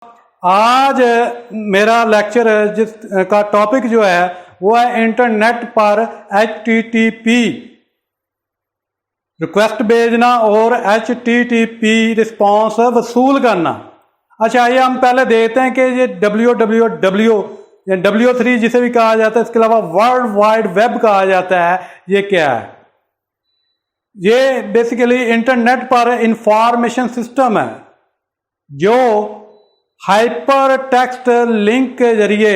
आज मेरा लेक्चर जिस का टॉपिक जो है वो है इंटरनेट पर HTTP रिक्वेस्ट भेजना और HTTP रिस्पॉन्स वसूल करना। अच्छा, ये हम पहले देखते हैं कि ये www या W3 जिसे भी कहा जाता है, इसके अलावा वर्ल्ड वाइड वेब कहा जाता है, ये क्या है? ये बेसिकली इंटरनेट पर इंफॉर्मेशन सिस्टम है जो हाइपर टेक्स्ट लिंक के जरिए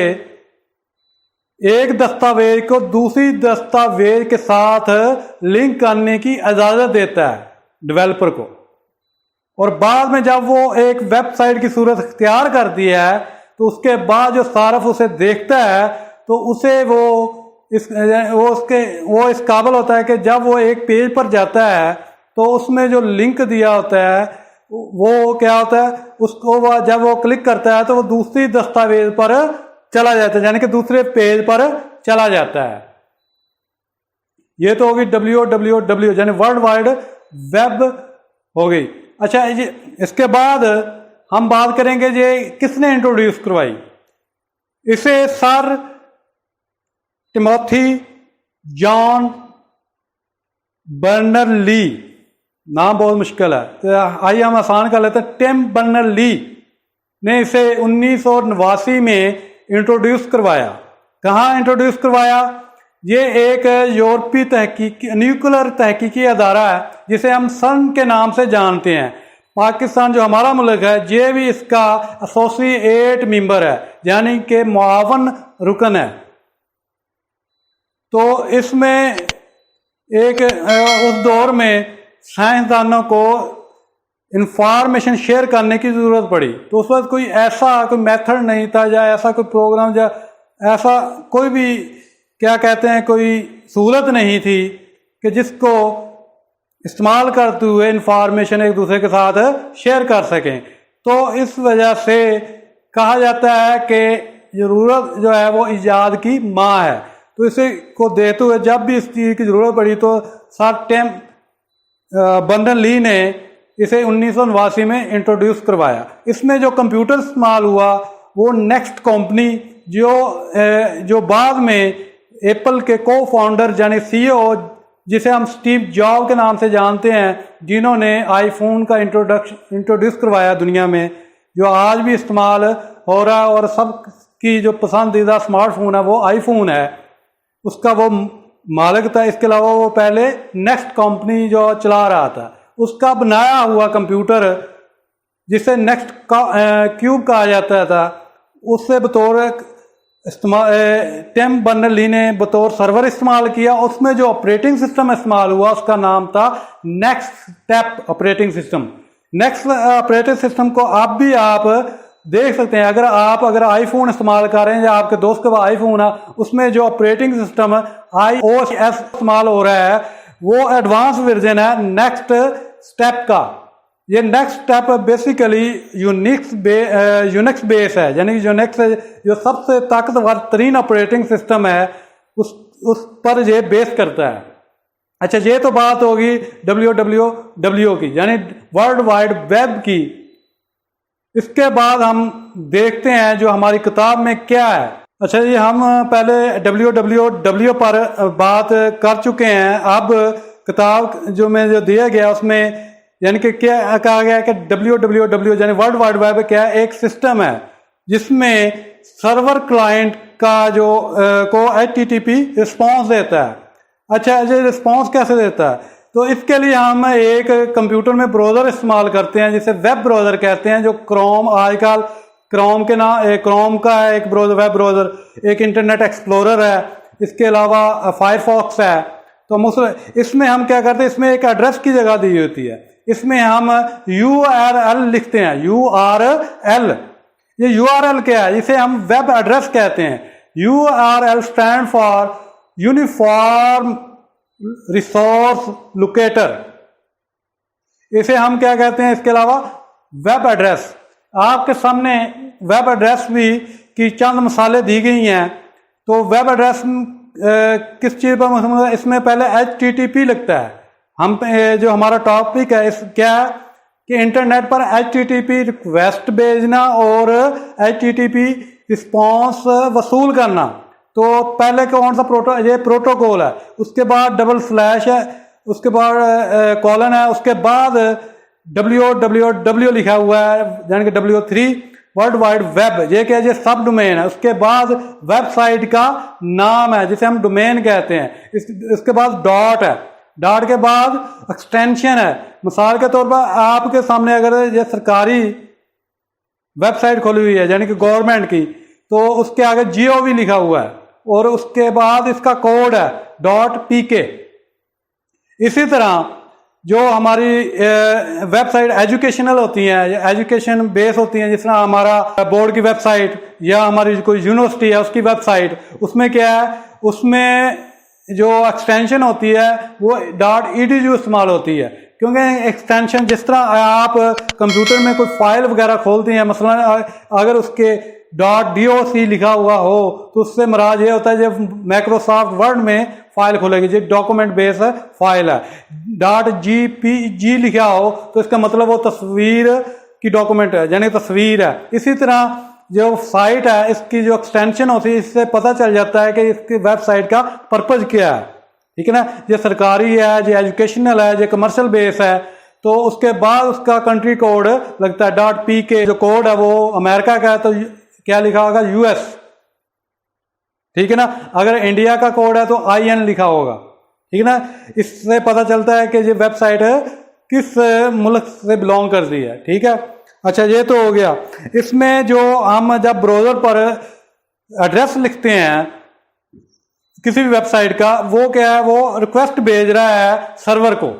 एक दस्तावेज को दूसरी दस्तावेज के साथ लिंक करने की इजाजत देता है डेवलपर को, और बाद में जब वो एक वेबसाइट की सूरत इख्तियार करती है तो उसके बाद जो सारफ उसे देखता है तो उसे वो इस काबिल होता है कि जब वो एक पेज पर जाता है तो उसमें जो लिंक दिया होता है वो क्या होता है, उसको जब वो क्लिक करता है तो वो दूसरी दस्तावेज पर चला जाता है, यानी कि दूसरे पेज पर चला जाता है। ये तो होगी www यानी वर्ल्ड वाइड वेब हो गई। अच्छा, इसके बाद हम बात करेंगे ये किसने इंट्रोड्यूस करवाई। इसे सर टिमोथी जॉन बर्नर-ली, नाम बहुत मुश्किल है तो आइए हम आसान कर लेते हैं। टिम बर्नर-ली ने इसे 1989 में इंट्रोड्यूस करवाया। कहाँ इंट्रोड्यूस करवाया? ये एक यूरोपीय न्यूक्लियर तहकीकी अदारा है जिसे हम सन के नाम से जानते हैं। पाकिस्तान जो हमारा मुल्क है ये भी इसका एसोसिएट मेंबर है, यानी कि मुआवन रुकन है। तो इसमें एक उस दौर में साइंसदानों को इंफॉर्मेशन शेयर करने की ज़रूरत पड़ी, तो उस वक्त कोई मेथड नहीं था या ऐसा कोई प्रोग्राम या ऐसा कोई भी कोई सहूलत नहीं थी कि जिसको इस्तेमाल करते हुए इंफॉर्मेशन एक दूसरे के साथ शेयर कर सकें। तो इस वजह से कहा जाता है कि ज़रूरत जो है वो ईजाद की माँ है। तो इसे को देखते हुए जब भी इस चीज़ की ज़रूरत पड़ी तो सर टिम बर्नर-ली ने इसे 1989 में इंट्रोड्यूस करवाया। इसमें जो कंप्यूटर इस्तेमाल हुआ वो नेक्स्ट कंपनी जो बाद में एप्पल के को फाउंडर यानी CEO जिसे हम स्टीव जॉब के नाम से जानते हैं, जिन्होंने आईफोन का इंट्रोड्यूस करवाया दुनिया में, जो आज भी इस्तेमाल हो रहा है और सबकी जो पसंदीदा स्मार्टफोन है वो आईफोन है, उसका वो मालिक था। इसके अलावा वो पहले नेक्स्ट कंपनी जो चला रहा था उसका बनाया हुआ कंप्यूटर जिसे नेक्स्ट क्यूब कहा जाता था, उससे बतौर टिम बर्नर-ली ने बतौर सर्वर इस्तेमाल किया। उसमें जो ऑपरेटिंग सिस्टम इस्तेमाल हुआ उसका नाम था next step operating system. Next operating system को आप देख सकते हैं, अगर आईफोन इस्तेमाल कर रहे हैं या आपके दोस्त के पास आईफोन है, उसमें जो ऑपरेटिंग सिस्टम iOS इस्तेमाल हो रहा है वो एडवांस वर्जन है नेक्स्ट स्टेप का। ये next step basically Unix base है, यानी यूनिक्स जो सबसे ताकतवर तरीन ऑपरेटिंग सिस्टम है उस पर ये बेस करता है। अच्छा, ये तो बात होगी www की, यानी वर्ल्ड वाइड वेब की। इसके बाद हम देखते हैं जो हमारी किताब में क्या है। अच्छा, ये हम पहले www पर बात कर चुके हैं। अब किताब जो दिया गया उसमें यानी कि क्या कहा गया कि www यानी वर्ल्ड वाइड वेब क्या है? एक सिस्टम है जिसमें सर्वर क्लाइंट का को HTTP रिस्पॉन्स देता है। अच्छा, ये रिस्पॉन्स कैसे देता है? तो इसके लिए हम एक कंप्यूटर में ब्राउज़र इस्तेमाल करते हैं जिसे वेब ब्राउज़र कहते हैं, जो क्रोम आजकल क्रोम का है एक ब्राउज़र, वेब ब्राउज़र, एक इंटरनेट एक्सप्लोरर है, इसके अलावा फायरफॉक्स है। तो इसमें हम क्या करते हैं, इसमें एक एड्रेस की जगह दी होती है, इसमें हम URL लिखते हैं। URL, ये URL क्या है? इसे हम वेब एड्रेस कहते हैं। URL stand for uniform resource locator, इसे हम क्या कहते हैं? इसके अलावा वेब एड्रेस। आपके सामने वेब एड्रेस भी की चंद मिसालें दी गई हैं। तो वेब एड्रेस किस चीज़ पर? इसमें पहले HTTP लगता है। हम जो हमारा टॉपिक है क्या है? कि इंटरनेट पर HTTP रिक्वेस्ट भेजना और HTTP रिस्पॉन्स वसूल करना। तो पहले कौन सा प्रोटोकॉल है, उसके बाद डबल स्लैश है, उसके बाद कॉलन है, उसके बाद www लिखा हुआ है, यानी कि W3 वर्ल्ड वाइड वेब, ये क्या, ये सब डोमेन है। उसके बाद वेबसाइट का नाम है जिसे हम डोमेन कहते हैं। इसके बाद डॉट है, डॉट के बाद एक्सटेंशन है। मिसाल के तौर पर आपके सामने अगर ये सरकारी वेबसाइट खोली हुई है यानी कि गवर्नमेंट की, तो उसके आगे GOV लिखा हुआ है और उसके बाद इसका कोड है .pk। इसी तरह जो हमारी वेबसाइट एजुकेशनल होती हैं, एजुकेशन बेस होती हैं, जिस तरह हमारा बोर्ड की वेबसाइट या हमारी कोई यूनिवर्सिटी है उसकी वेबसाइट, उसमें क्या है, उसमें जो एक्सटेंशन होती है वो .edu इस्तेमाल होती है। क्योंकि एक्सटेंशन, जिस तरह आप कंप्यूटर में कोई फाइल वगैरह खोलते हैं, मसलन अगर उसके .doc लिखा हुआ हो तो उससे मराज ये होता है जब माइक्रोसॉफ्ट वर्ड में फाइल खोलेगी, जो डॉक्यूमेंट बेस फाइल है। .gpg लिखा हो तो इसका मतलब वो तस्वीर की डॉक्यूमेंट है, यानी तस्वीर है। इसी तरह जो साइट है, इसकी जो एक्सटेंशन होती है, इससे पता चल जाता है कि इसकी वेबसाइट का पर्पज क्या है, ठीक है ना। ये सरकारी है, ये एजुकेशनल है, ये कमर्शियल बेस है। तो उसके बाद उसका कंट्री कोड लगता है .pk। जो कोड है वो अमेरिका का है तो क्या लिखा होगा, US, ठीक है ना। अगर इंडिया का कोड है तो IN लिखा होगा, ठीक है ना। इससे पता चलता है कि ये वेबसाइट किस मुल्क से बिलोंग करती है, ठीक है। अच्छा, ये तो हो गया। इसमें जो हम जब ब्राउज़र पर एड्रेस लिखते हैं किसी भी वेबसाइट का, वो क्या है, वो रिक्वेस्ट भेज रहा है सर्वर को।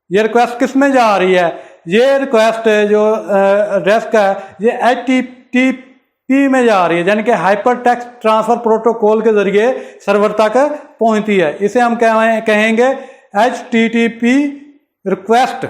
ये रिक्वेस्ट किस में जा रही है, ये रिक्वेस्ट जो एड्रेस का है ये HTTP में जा रही है, यानी कि हाइपर टेक्स्ट ट्रांसफर प्रोटोकॉल के जरिए सर्वर तक पहुंचती है। इसे हम कहेंगे HTTP रिक्वेस्ट।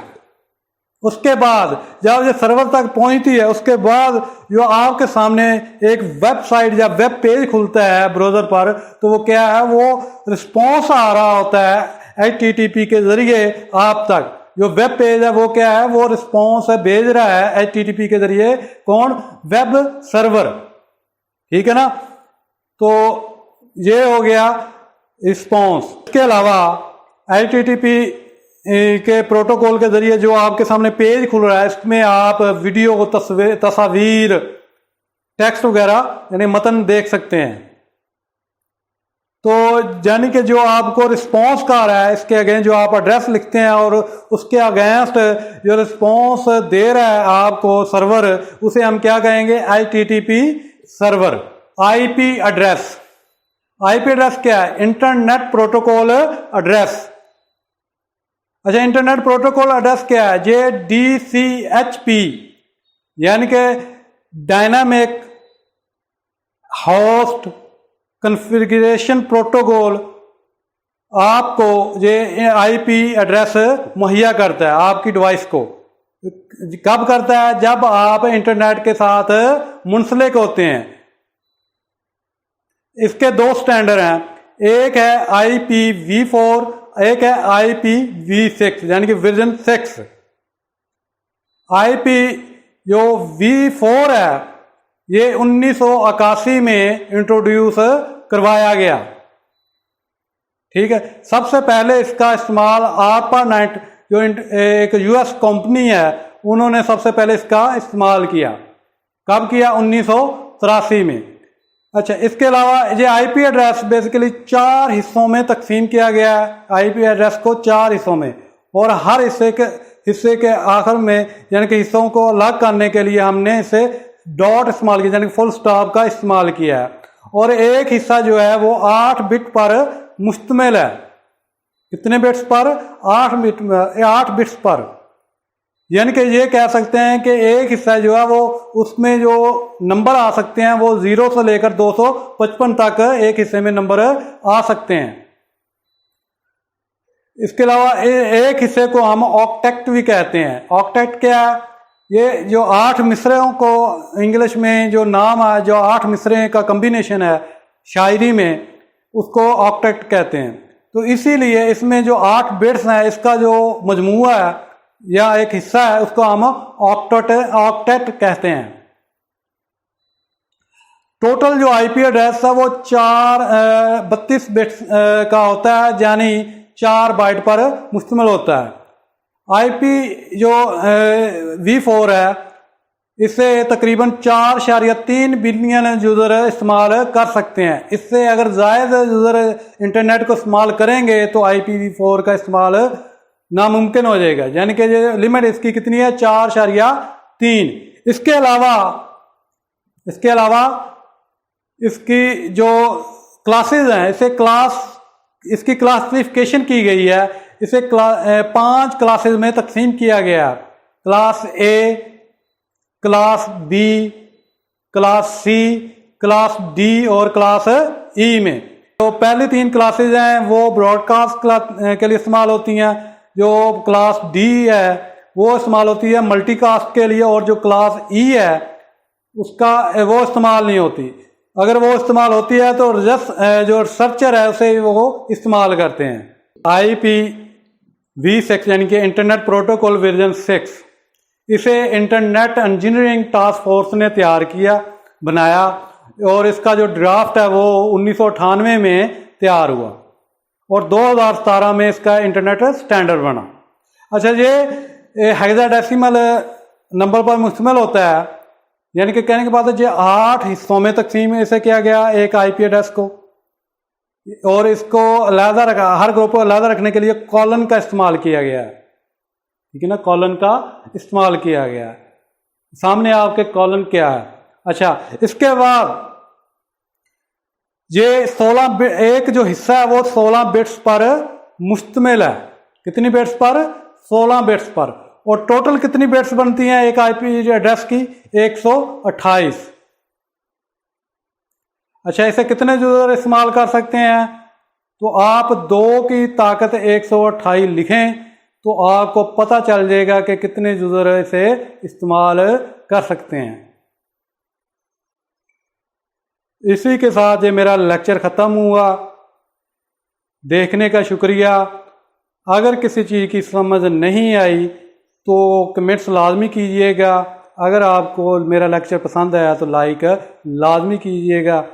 उसके बाद जब ये सर्वर तक पहुंचती है, उसके बाद जो आपके सामने एक वेबसाइट या वेब पेज खुलता है ब्राउज़र पर, तो वो क्या है, वो रिस्पॉन्स आ रहा होता है HTTP के जरिए आप तक। जो वेब पेज है वो क्या है, वो रिस्पॉन्स भेज रहा है HTTP के जरिए, कौन, वेब सर्वर, ठीक है ना। तो ये हो गया रिस्पॉन्स। इसके अलावा HTTP के प्रोटोकॉल के जरिए जो आपके सामने पेज खुल रहा है, इसमें आप वीडियो, तस्वीर, टेक्स्ट वगैरह यानी मतन देख सकते हैं। तो यानी कि जो आपको रिस्पॉन्स का आ रहा है, इसके अगेंस्ट जो आप एड्रेस लिखते हैं और उसके अगेंस्ट जो रिस्पॉन्स दे रहा है आपको सर्वर, उसे हम क्या कहेंगे, HTTP server. IP address, IP address क्या है, इंटरनेट प्रोटोकॉल एड्रेस। अच्छा, इंटरनेट प्रोटोकॉल एड्रेस क्या है, ये DCHP यानी कि डायनामिक होस्ट कॉन्फ़िगरेशन प्रोटोकॉल आपको ये IP एड्रेस मुहैया करता है आपकी डिवाइस को। कब करता है, जब आप इंटरनेट के साथ मुंसलिक होते हैं। इसके दो स्टैंडर्ड हैं, एक है IPv4, एक है IPv6 यानी कि वर्जन 6। IP जो V4 है ये 1981 में इंट्रोड्यूस करवाया गया, ठीक है। सबसे पहले इसका इस्तेमाल ARPANET जो एक US कंपनी है, उन्होंने सबसे पहले इसका इस्तेमाल किया। कब किया, 1983 में। अच्छा, इसके अलावा ये IP एड्रेस बेसिकली 4 हिस्सों में तकसीम किया गया है। IP एड्रेस को 4 हिस्सों में, और हर हिस्से के आखिर में यानी कि हिस्सों को अलग करने के लिए हमने इसे डॉट इस्तेमाल किया, यानी फुल स्टॉप का इस्तेमाल किया है। और एक हिस्सा जो है वो 8 बिट पर मुश्तमिल है। कितने बिट्स पर, 8 बिट्स पर। यानी कि ये कह सकते हैं कि एक हिस्सा जो है वो, उसमें जो नंबर आ सकते हैं वो 0 से लेकर 255 तक एक हिस्से में नंबर आ सकते हैं। इसके अलावा एक हिस्से को हम ऑक्टेट भी कहते हैं। ऑक्टेट क्या है, ये जो 8 मिसरों को इंग्लिश में जो नाम है, जो 8 मिसरे का कम्बिनेशन है शायरी में, उसको ऑक्टेट कहते हैं। तो इसीलिए इसमें जो 8 बिट्स हैं, इसका जो मजमूआ है या एक हिस्सा है, उसको हम ऑक्टेट कहते हैं। टोटल जो आईपी एड्रेस है वो 32 बिट्स का होता है, यानी 4 बाइट पर मुश्तमिल होता है। आईपी जो V4 है, इसे तकरीबन 4.3 बिलियन यूज़र इस्तेमाल कर सकते हैं। इससे अगर ज़ायद यूज़र इंटरनेट को इस्तेमाल करेंगे तो IPv4 का इस्तेमाल नामुमकिन हो जाएगा, यानी कि लिमिट इसकी कितनी है, 4.3। इसके अलावा इसकी जो क्लासेस हैं, इसकी क्लासिफिकेशन की गई है। इसे 5 क्लासेस में तकसीम किया गया है। Class A, class B, class C, class D और क्लास E में। तो पहली 3 क्लासेज हैं वो ब्रॉडकास्ट के लिए इस्तेमाल होती हैं। जो क्लास D है वो इस्तेमाल होती है मल्टीकास्ट के लिए, और जो क्लास E है उसका वो इस्तेमाल नहीं होती। अगर वो इस्तेमाल होती है तो जो रिसर्चर है उसे वो इस्तेमाल करते हैं। IPv6 यानी कि इंटरनेट प्रोटोकॉल वर्जन 6, इसे इंटरनेट इंजीनियरिंग टास्क फोर्स ने तैयार बनाया, और इसका जो ड्राफ्ट है वो 1998 में तैयार हुआ और 2017 में इसका इंटरनेट स्टैंडर्ड बना। अच्छा, ये हेक्साडेसिमल नंबर पर मुश्तमिल होता है, यानी कि कहने के बाद ये 8 हिस्सों में तकसीम इसे किया गया एक आईपी एड्रेस को, और इसको अलहदा रखा, हर ग्रुप को अलहदा रखने के लिए कॉलन का इस्तेमाल किया गया है। ठीक है ना, कॉलन का इस्तेमाल किया गया है। सामने आपके कॉलन क्या है। अच्छा, इसके बाद ये 16 एक जो हिस्सा है वो 16 बिट्स पर मुश्तमिल है। कितनी बिट्स पर? 16 बिट्स पर। और टोटल कितनी बिट्स बनती हैं एक आईपी एड्रेस की? 128। अच्छा, इसे कितने यूजर इस्तेमाल कर सकते हैं? तो आप 2 की ताकत 128 लिखें तो आपको पता चल जाएगा कि कितने यूजर इसे इस्तेमाल कर सकते हैं। इसी के साथ ये मेरा लेक्चर ख़त्म हुआ। देखने का शुक्रिया। अगर किसी चीज़ की समझ नहीं आई तो कमेंट्स लाजमी कीजिएगा। अगर आपको मेरा लेक्चर पसंद आया तो लाइक लाजमी कीजिएगा।